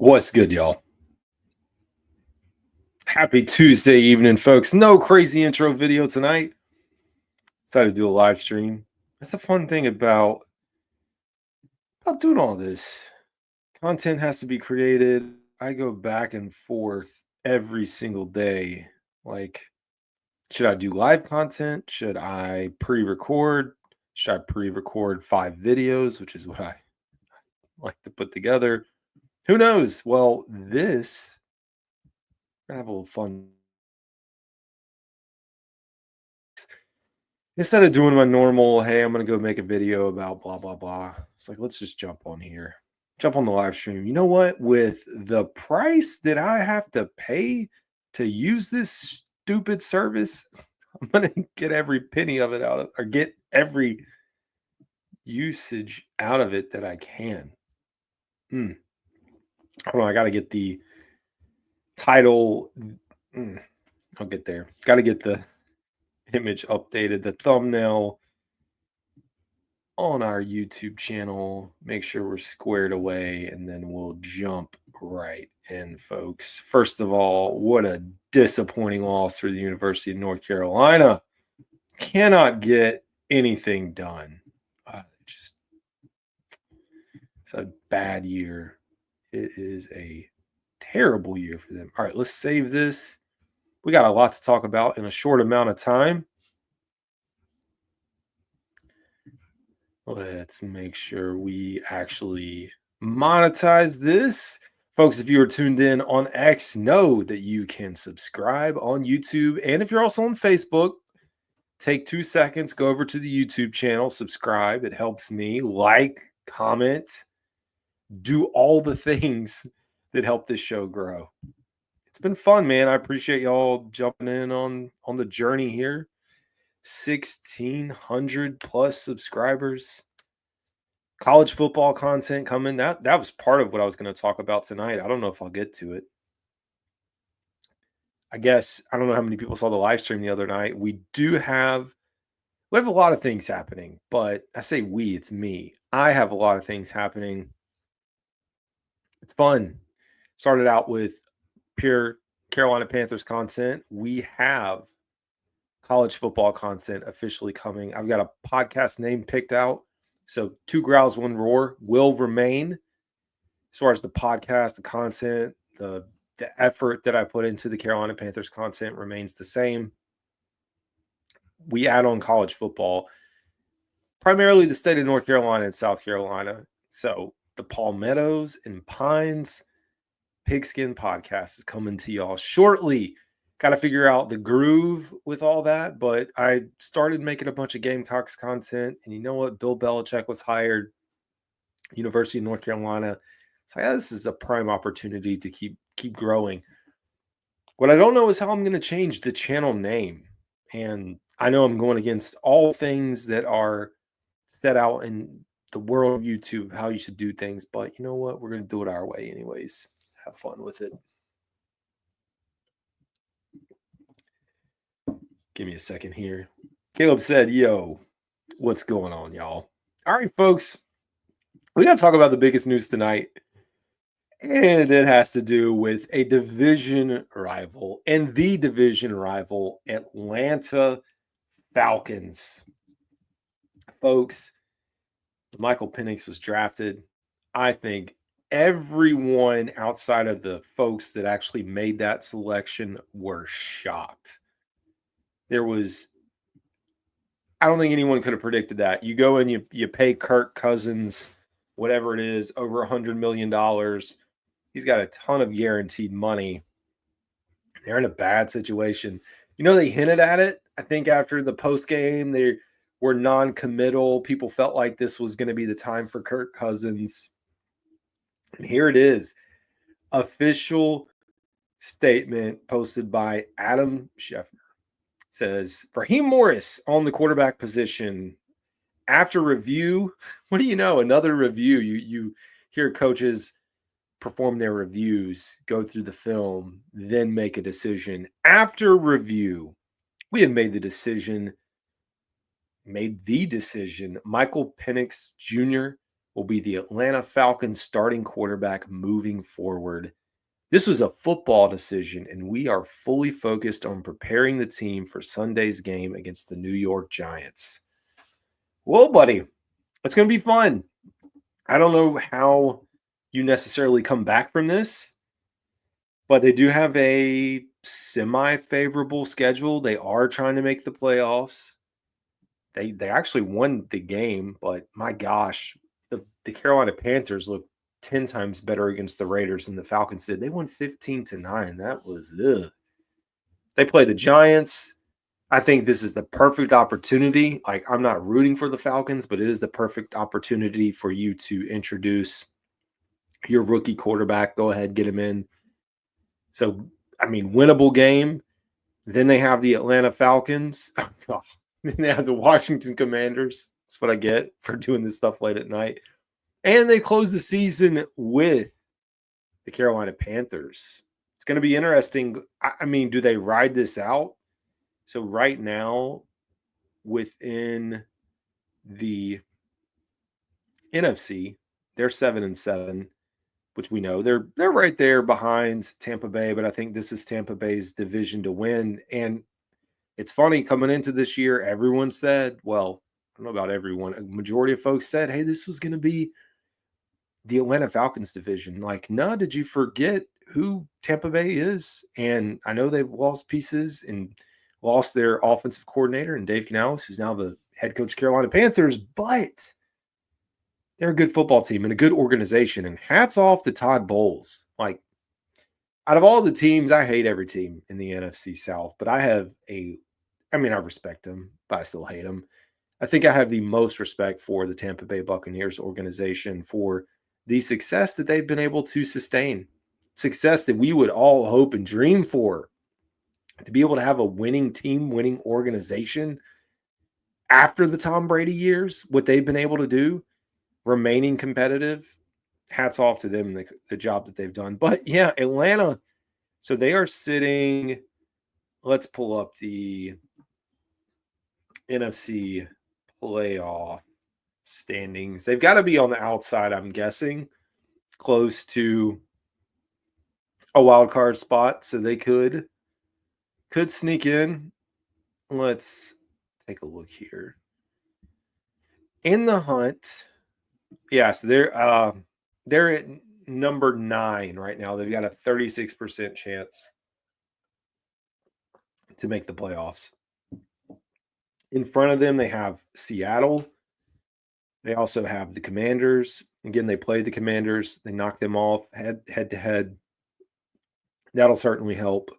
What's good, y'all? Happy Tuesday evening, folks. No crazy intro video tonight. Decided to do a live stream. That's the fun thing about doing all this. Content has to be created. I go back and forth every single day. Like, should I do live content? Should I pre-record? Should I pre-record 5 videos, which is what I like to put together? Who knows? Well, this we're gonna have a little fun. Instead of doing my normal, hey, I'm going to go make a video about blah, blah, blah. It's like, let's just jump on here, jump on the live stream. You know what? With the price that I have to pay to use this stupid service, I'm going to get every penny of it out of, or get every usage out of it that I can. Hold on, I got to get the title. I'll get there. Got to get the image updated, the thumbnail on our YouTube channel. Make sure we're squared away, and then we'll jump right in, folks. First of all, what a disappointing loss for the University of North Carolina. Cannot get anything done. It's a bad year. It is a terrible year for them. All right, let's save this. We got a lot to talk about in a short amount of time. Let's make sure we actually monetize this. Folks, if you are tuned in on X, know that you can subscribe on YouTube. And if you're also on Facebook, take 2 seconds, go over to the YouTube channel, subscribe. It helps me. Like, comment, do all the things that help this show grow. It's been fun, man. I appreciate y'all jumping in on the journey here. 1,600 plus subscribers. College football content coming. That was part of what I was going to talk about tonight. I don't know if I'll get to it. I guess I don't know how many people saw the live stream the other night. We have a lot of things happening, but I say we, it's me. I have a lot of things happening. It's fun. Started out with pure Carolina Panthers content. We have college football content officially coming. I've got a podcast name picked out. So 2 Growls, 1 Roar will remain. As far as the podcast, the content, the effort that I put into the Carolina Panthers content remains the same. We add on college football, primarily the state of North Carolina and South Carolina. So the Palmettos and Pines Pigskin podcast is coming to y'all shortly. Got to figure out the groove with all that, but I started making a bunch of Gamecocks content, and you know what? Bill Belichick was hired, University of North Carolina. So this is a prime opportunity to keep growing. What I don't know is how I'm going to change the channel name, and I know I'm going against all things that are set out in the world of YouTube, how you should do things, but you know what? We're going to do it our way anyways. Have fun with it. Give me a second here. Caleb said, yo, what's going on, y'all? All right, folks. We got to talk about the biggest news tonight. And it has to do with a division rival. And the division rival, Atlanta Falcons. Folks, Michael Penix was drafted. I think everyone outside of the folks that actually made that selection were shocked. I don't think anyone could have predicted that. You go and you pay Kirk Cousins, whatever it is, over $100 million. He's got a ton of guaranteed money. They're in a bad situation. You know, they hinted at it. I think after the post game, they were non-committal. People felt like this was going to be the time for Kirk Cousins. And here it is. Official statement posted by Adam Schefter. Says, Raheem Morris on the quarterback position. After review, what do you know? Another review. You hear coaches perform their reviews, go through the film, then make a decision. After review, we have made the decision. Michael Penix Jr. will be the Atlanta Falcons starting quarterback moving forward. This was a football decision, and we are fully focused on preparing the team for Sunday's game against the New York Giants. Well, buddy, it's going to be fun. I don't know how you necessarily come back from this, but they do have a semi-favorable schedule. They are trying to make the playoffs. They actually won the game, but my gosh, the Carolina Panthers look 10 times better against the Raiders than the Falcons did. They won 15-9. That was ugh. They play the Giants. I think this is the perfect opportunity. Like, I'm not rooting for the Falcons, but it is the perfect opportunity for you to introduce your rookie quarterback. Go ahead, get him in. So, I mean, winnable game. Then they have the Atlanta Falcons. Oh, gosh. Then they have the Washington Commanders. That's what I get for doing this stuff late at night. And they close the season with the Carolina Panthers. It's going to be interesting. I mean, do they ride this out? So right now, within the NFC, they're 7-7, which we know they're right there behind Tampa Bay. But I think this is Tampa Bay's division to win. And it's funny, coming into this year, everyone said, well, I don't know about everyone, a majority of folks said, hey, this was going to be the Atlanta Falcons division. Like, no, did you forget who Tampa Bay is? And I know they've lost pieces and lost their offensive coordinator and Dave Canales, who's now the head coach of Carolina Panthers, but they're a good football team and a good organization. And hats off to Todd Bowles. Like, out of all the teams, I hate every team in the NFC South, but I respect them, but I still hate them. I think I have the most respect for the Tampa Bay Buccaneers organization for the success that they've been able to sustain, success that we would all hope and dream for, to be able to have a winning team, winning organization after the Tom Brady years, what they've been able to do, remaining competitive. Hats off to them, the job that they've done. But yeah, Atlanta, so they are sitting, let's pull up the NFC playoff standings. They've got to be on the outside, I'm guessing, close to a wild card spot, so they could sneak in. Let's take a look here. In the hunt, yeah, so they're at number 9 right now. They've got a 36% chance to make the playoffs. In front of them, they have Seattle. They also have the Commanders. Again, they played the Commanders. They knocked them off head to head. That'll certainly help.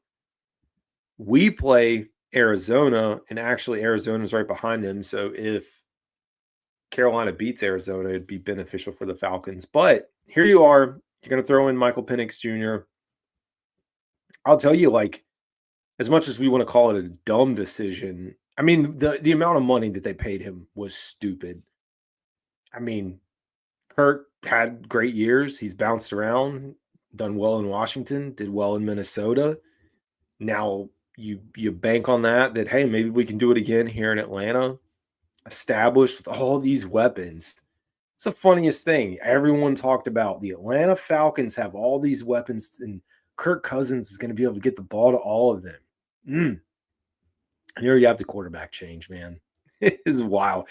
We play Arizona, and actually Arizona's right behind them. So if Carolina beats Arizona, it'd be beneficial for the Falcons. But here you are. You're going to throw in Michael Penix Jr. I'll tell you, like, as much as we want to call it a dumb decision, I mean, the amount of money that they paid him was stupid. I mean, Kirk had great years. He's bounced around, done well in Washington, did well in Minnesota. Now you bank on that, hey, maybe we can do it again here in Atlanta, established with all these weapons. It's the funniest thing. Everyone talked about the Atlanta Falcons have all these weapons, and Kirk Cousins is going to be able to get the ball to all of them. And here you have the quarterback change, man. It is wild.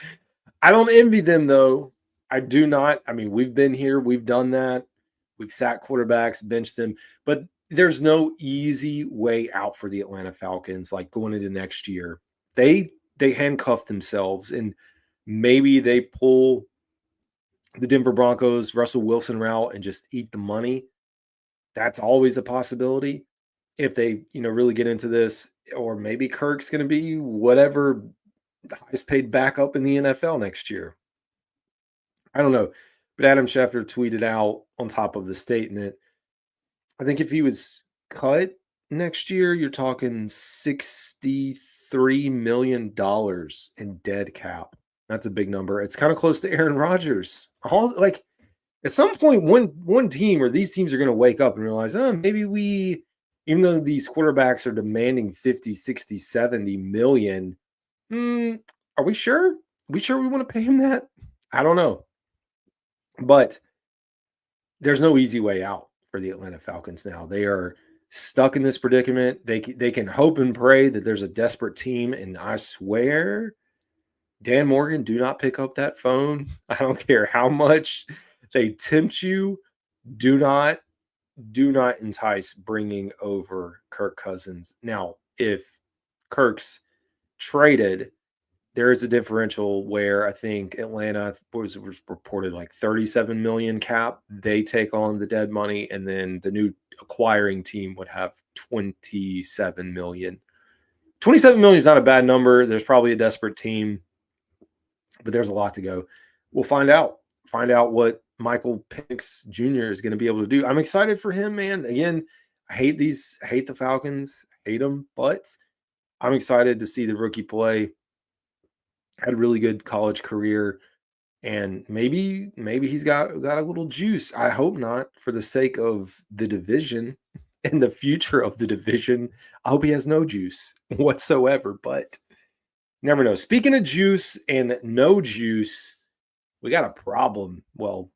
I don't envy them, though. I do not. I mean, we've been here. We've done that. We've sat quarterbacks, benched them. But there's no easy way out for the Atlanta Falcons, like going into next year. They handcuff themselves, and maybe they pull the Denver Broncos, Russell Wilson route and just eat the money. That's always a possibility if they, really get into this. Or maybe Kirk's going to be whatever the highest paid backup in the NFL next year. I don't know. But Adam Schefter tweeted out on top of the statement, I think if he was cut next year, you're talking $63 million in dead cap. That's a big number. It's kind of close to Aaron Rodgers. At some point, one team or these teams are going to wake up and realize, maybe we, even though these quarterbacks are demanding 50, 60, 70 million, are we sure? We want to pay him that? I don't know. But there's no easy way out for the Atlanta Falcons now. They are stuck in this predicament. They can hope and pray that there's a desperate team, and I swear, Dan Morgan, do not pick up that phone. I don't care how much they tempt you. Do not entice bringing over Kirk Cousins. Now, if Kirk's traded, there is a differential where I think Atlanta was reported like 37 million cap. They take on the dead money, and then the new acquiring team would have 27 million. 27 million is not a bad number. There's probably a desperate team, but there's a lot to go. We'll find out. Find out what Michael Penix Jr. is going to be able to do. I'm excited for him, man. Again, I hate the Falcons, hate them, but I'm excited to see the rookie play. Had a really good college career, and maybe he's got a little juice. I hope not, for the sake of the division and the future of the division. I hope he has no juice whatsoever, but never know. Speaking of juice and no juice, we got a problem. Well,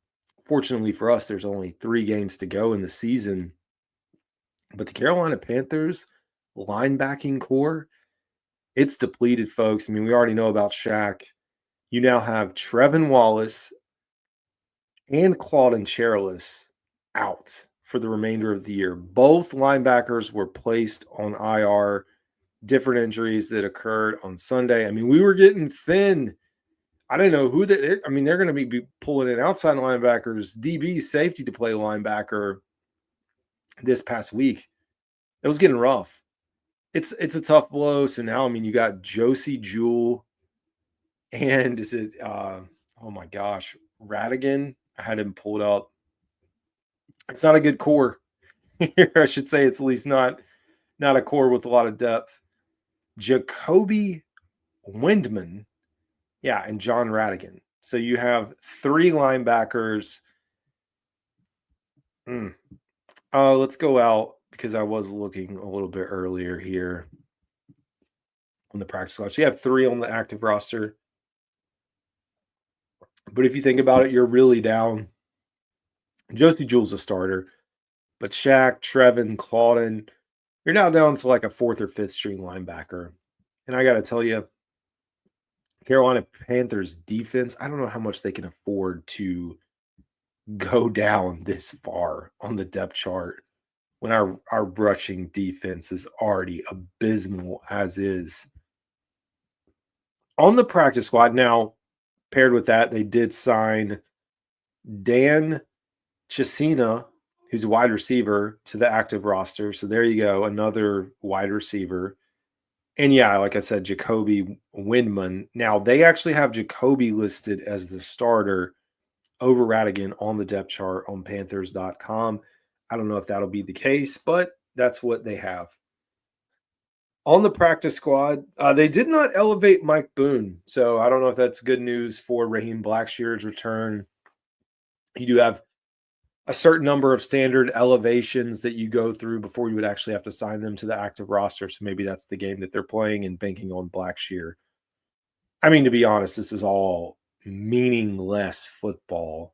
fortunately for us, there's only 3 games to go in the season, but the Carolina Panthers linebacking core, it's depleted, folks. I mean, we already know about Shaq. You now have Trevin Wallace and Claudin Cherylus out for the remainder of the year. Both linebackers were placed on IR, different injuries that occurred on Sunday. I mean, we were getting thin. I didn't know who they're going to be pulling in outside linebackers, DB, safety to play linebacker this past week. It was getting rough. It's a tough blow. So now, I mean, you got Josie Jewell and is it, oh my gosh, Radigan? I had him pulled up. It's not a good core here. I should say it's at least not a core with a lot of depth. Jacoby Windman, yeah, and John Radigan. So you have 3 linebackers. Let's go out, because I was looking a little bit earlier here on the practice squad. So you have 3 on the active roster. But if you think about it, you're really down. Josie Jewell's a starter, but Shaq, Trevin, Claudin, you're now down to like a 4th or 5th string linebacker. And I got to tell you, Carolina Panthers defense, I don't know how much they can afford to go down this far on the depth chart when our rushing defense is already abysmal as is. On the practice squad now, paired with that, they did sign Dan Chisena, who's a wide receiver, to the active roster. So there you go, another wide receiver. And yeah, like I said, Jacoby Windman. Now, they actually have Jacoby listed as the starter over Radigan on the depth chart on Panthers.com. I don't know if that'll be the case, but that's what they have. On the practice squad, they did not elevate Mike Boone. So I don't know if that's good news for Raheem Blackshear's return. You do have a certain number of standard elevations that you go through before you would actually have to sign them to the active roster. So maybe that's the game that they're playing and banking on Blackshear. I mean, to be honest, this is all meaningless football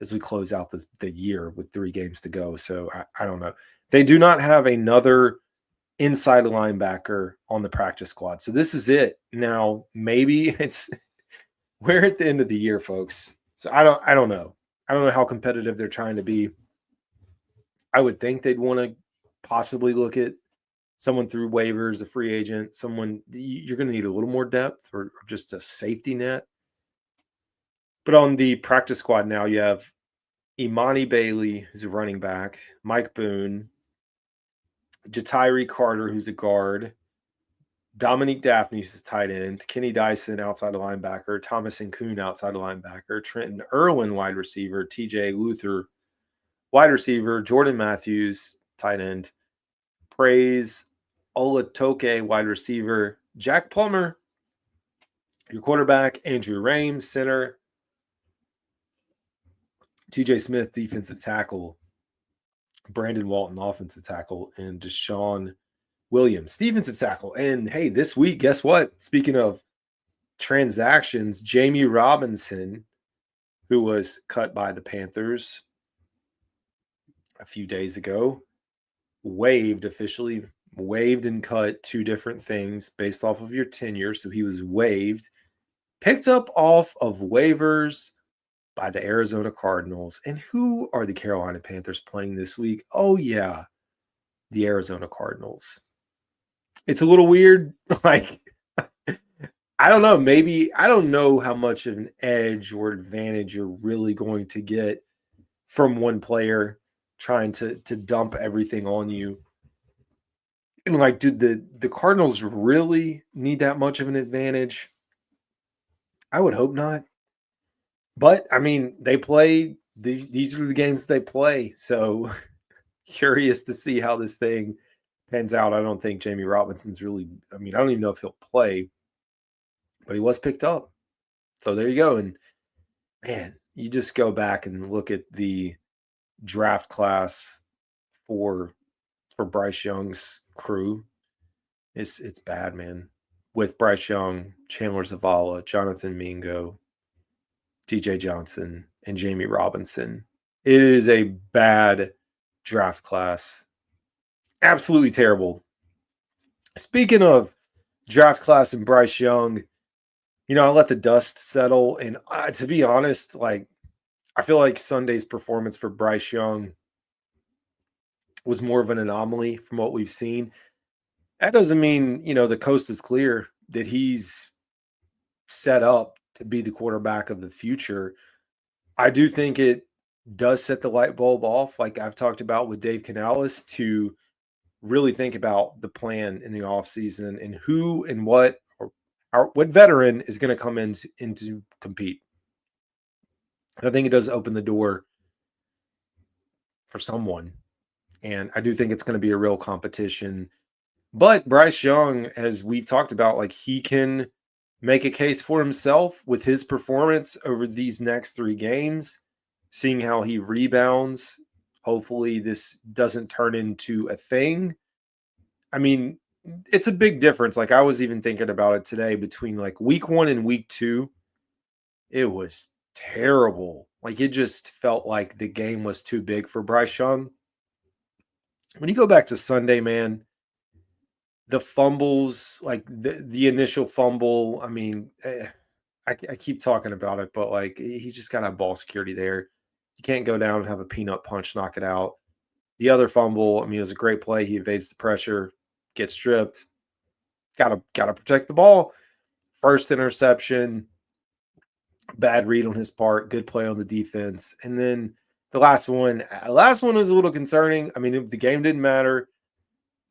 as we close out the year with 3 games to go. So I don't know. They do not have another inside linebacker on the practice squad. So this is it. Now, maybe we're at the end of the year, folks. So I don't know. I don't know how competitive they're trying to be. I would think they'd want to possibly look at someone through waivers, a free agent, someone you're going to need a little more depth or just a safety net. But on the practice squad now, you have Imani Bailey, who's a running back, Mike Boone, Jatiri Carter, who's a guard, Dominique Daphne, who's a tight end, Kenny Dyson, outside linebacker, Thomas Nkoun, outside linebacker, Trenton Irwin, wide receiver, TJ Luther, wide receiver, Jordan Matthews, tight end, Praise Olatoke, wide receiver, Jack Plummer, your quarterback, Andrew Rames, center, TJ Smith, defensive tackle, Brandon Walton, offensive tackle, and Deshaun Williams, defensive tackle. And hey, this week, guess what? Speaking of transactions, Jamie Robinson who was cut by the Panthers a few days ago, officially waived and cut two different things based off of your tenure. So he was waived, picked up off of waivers by the Arizona Cardinals. And who are the Carolina Panthers playing this week? Oh, yeah, the Arizona Cardinals. It's a little weird. Like, I don't know. Maybe I don't know how much of an edge or advantage you're really going to get from one player trying to dump everything on you. And like, do the Cardinals really need that much of an advantage? I would hope not. But I mean, they play these are the games they play. So curious to see how this thing pans out. I don't think Jamie Robinson's really, I mean, I don't even know if he'll play, but he was picked up. So there you go. And man, you just go back and look at the draft class for Bryce Young's crew. It's bad, man. With Bryce Young, Chandler Zavala, Jonathan Mingo, TJ Johnson, and Jamie Robinson. It is a bad draft class. Absolutely terrible. Speaking of draft class and Bryce Young, I let the dust settle. And to be honest, like, I feel like Sunday's performance for Bryce Young was more of an anomaly from what we've seen. That doesn't mean, the coast is clear that he's set up to be the quarterback of the future. I do think it does set the light bulb off, like I've talked about with Dave Canales, to really think about the plan in the offseason and who and what veteran is going to come in to compete. And I think it does open the door for someone. And I do think it's going to be a real competition. But Bryce Young, as we've talked about, like, he can make a case for himself with his performance over these next 3 games, seeing how he rebounds. Hopefully this doesn't turn into a thing. I mean, it's a big difference. Like, I was even thinking about it today between like week 1 and week 2. It was terrible. Like, it just felt like the game was too big for Bryce Young. When you go back to Sunday, man, the fumbles, like the initial fumble, I mean, I keep talking about it, but like, he's just got to have ball security there. You can't go down and have a peanut punch, knock it out. The other fumble, I mean, it was a great play. He evades the pressure, gets stripped. Gotta protect the ball. First interception, bad read on his part, good play on the defense. And then the last one was a little concerning. I mean, the game didn't matter,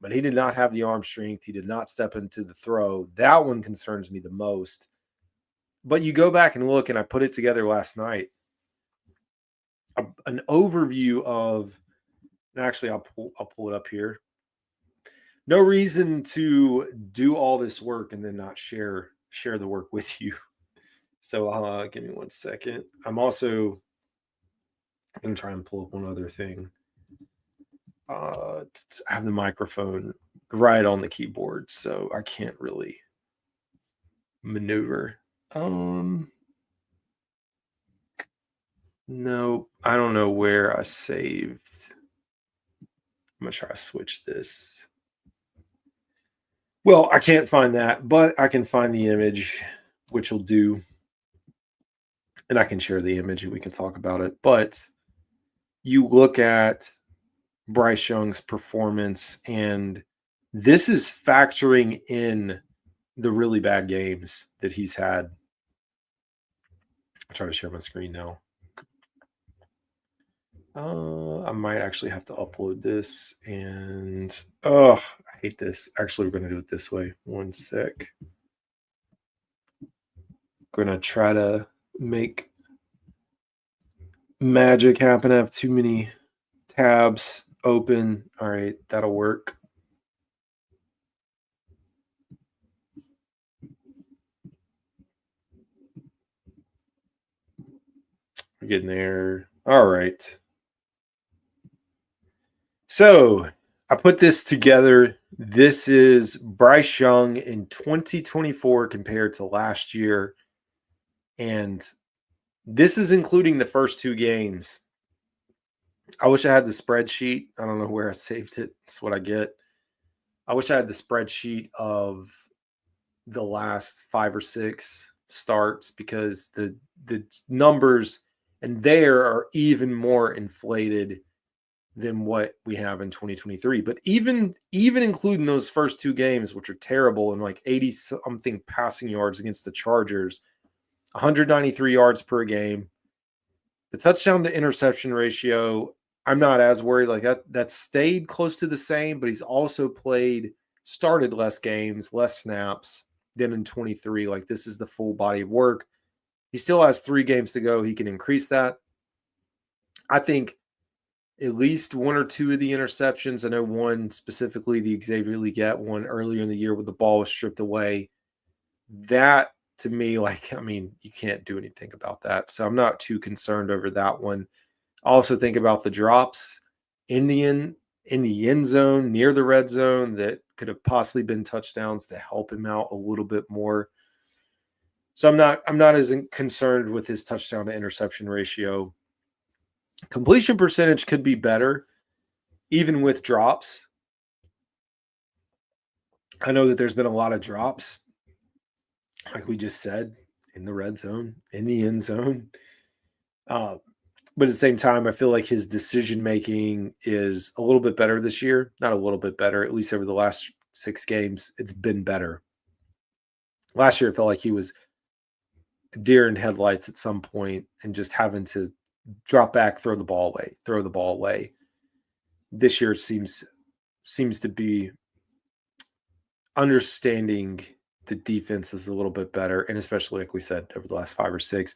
but he did not have the arm strength. He did not step into the throw. That one concerns me the most. But you go back and look, and I put it together last night. An overview of, and actually I'll pull it up here. No reason to do all this work and then not share the work with you. So give me 1 second. I'm also going to try and pull up one other thing. I have the microphone right on the keyboard, so I can't really maneuver. No, I don't know where I saved. I'm going to try to switch this. Well, I can't find that, but I can find the image, which will do. And I can share the image and we can talk about it. But you look at Bryce Young's performance, and this is factoring in the really bad games that he's had. I'll try to share my screen now. I might actually have to upload this, and I hate this. Actually, we're going to do it this way. 1 sec. Going to try to make magic happen. I have too many tabs open. All right, that'll work. We're getting there. All right. So I put this together. This is Bryce Young in 2024 compared to last year. And This is including the first 2 games. I wish I had the spreadsheet. I don't know where I saved it. That's what I get. I wish I had the spreadsheet of the last 5 or 6 starts, because the numbers and there are even more inflated than what we have in 2023. But even including those first 2 games, which are terrible, and like 80 something passing yards against the Chargers, 193 yards per game. The touchdown to interception ratio, I'm not as worried. Like that stayed close to the same, but he's also started less games, less snaps than in 23. Like, this is the full body of work. He still has 3 games to go. He can increase that. I think at least 1 or 2 of the interceptions. I know one specifically, the Xavier Legette one earlier in the year, where the ball was stripped away. That, to me, like, I mean, you can't do anything about that. So I'm not too concerned over that one. I also think about the drops in the end zone, near the red zone, that could have possibly been touchdowns to help him out a little bit more. So I'm not as concerned with his touchdown to interception ratio. Completion percentage could be better, even with drops. I know that there's been a lot of drops, like we just said, in the red zone, in the end zone. But at the same time, I feel like his decision making is a little bit better this year. Not a little bit better, at least over the last 6 games, it's been better. Last year, it felt like he was deer in headlights at some point and just having to drop back, throw the ball away. This year, it seems to be understanding the defense is a little bit better, and especially, like we said, over the last 5 or 6.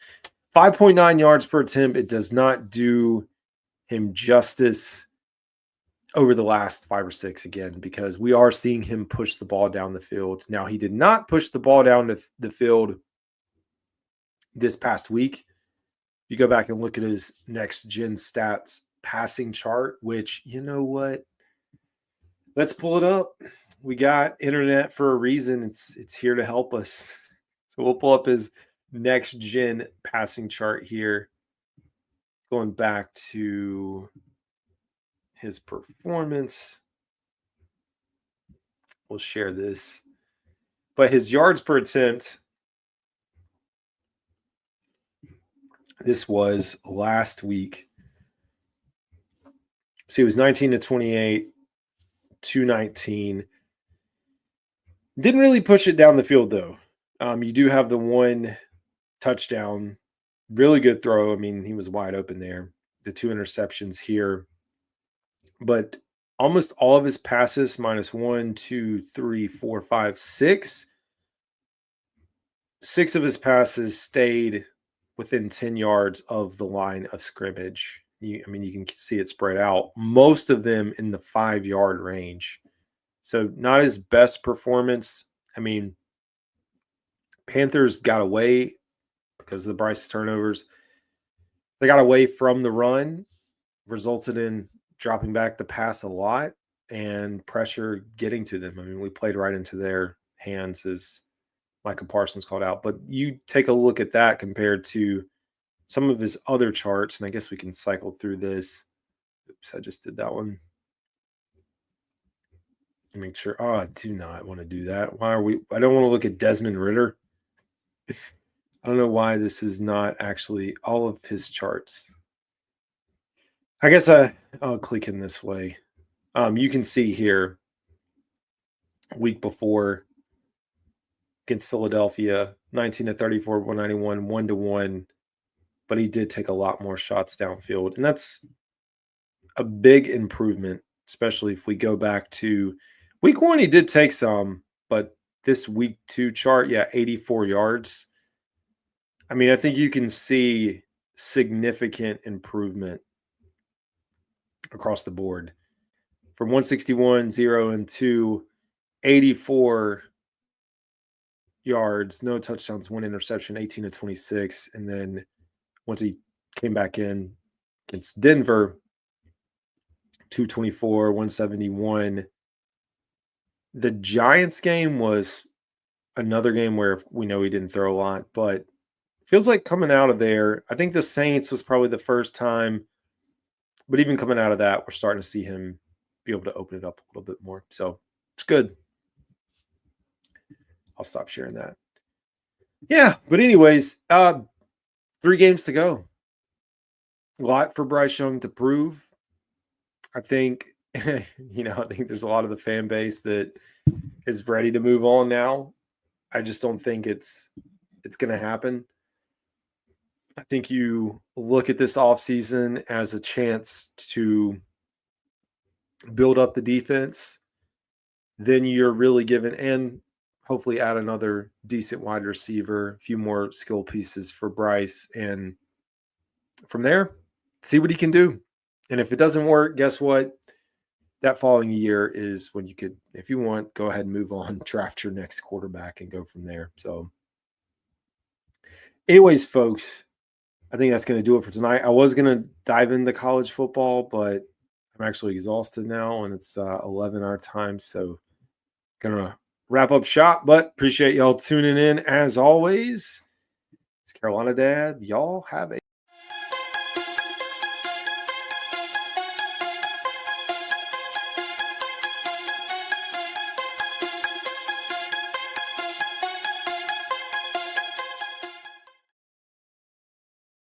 5.9 yards per attempt. It does not do him justice over the last 5 or 6, again, because we are seeing him push the ball down the field. Now, he did not push the ball down the field this past week. You go back and look at his next gen stats passing chart, which, you know what? Let's pull it up. We got internet for a reason. It's here to help us. So we'll pull up his next gen passing chart here, going back to his performance. We'll share this. But his yards per attempt, this was last week. So he was 19 to 28, 219. Didn't really push it down the field, though. You do have the one touchdown, really good throw. I mean, he was wide open there. The 2 interceptions here. But almost all of his passes, minus 1, 2, 3, 4, 5, 6. 6 of his passes stayed within 10 yards of the line of scrimmage. You can see it spread out. Most of them in the 5-yard range. So not his best performance. I mean, Panthers got away because of the Bryce turnovers. They got away from the run, resulted in dropping back the pass a lot and pressure getting to them. I mean, we played right into their hands, as Michael Parsons called out. But you take a look at that compared to some of his other charts, and I guess we can cycle through this. Oops, I just did that one. Make sure. Oh, I do not want to do that. Why are we? I don't want to look at Desmond Ridder. I don't know why this is not actually all of his charts. I guess I'll click in this way. You can see here, week before against Philadelphia, 19 to 34, 191, 1-1. But he did take a lot more shots downfield. And that's a big improvement, especially if we go back to week 1. He did take some, but this week 2 chart, 84 yards. I mean, I think you can see significant improvement across the board. From 161, 0, and 2, 84 yards, no touchdowns, 1 interception, 18 to 26. And then once he came back in against Denver, 224, 171. The Giants game was another game where we know he didn't throw a lot, but feels like coming out of there, I think the Saints was probably the first time, but even coming out of that, we're starting to see him be able to open it up a little bit more. So it's good. I'll stop sharing that. Yeah, but anyways, 3 games to go. A lot for Bryce Young to prove. I think, I think there's a lot of the fan base that is ready to move on now. I just don't think it's going to happen. I think you look at this offseason as a chance to build up the defense. Then you're really given, and hopefully add another decent wide receiver, a few more skill pieces for Bryce. And from there, see what he can do. And if it doesn't work, guess what? That following year is when you could, if you want, go ahead and move on, draft your next quarterback and go from there. So anyways, folks, I think that's going to do it for tonight. I was going to dive into college football, but I'm actually exhausted now, and it's 11 our time. So going to wrap up shop, but appreciate y'all tuning in as always. It's Carolina Dad. Y'all have a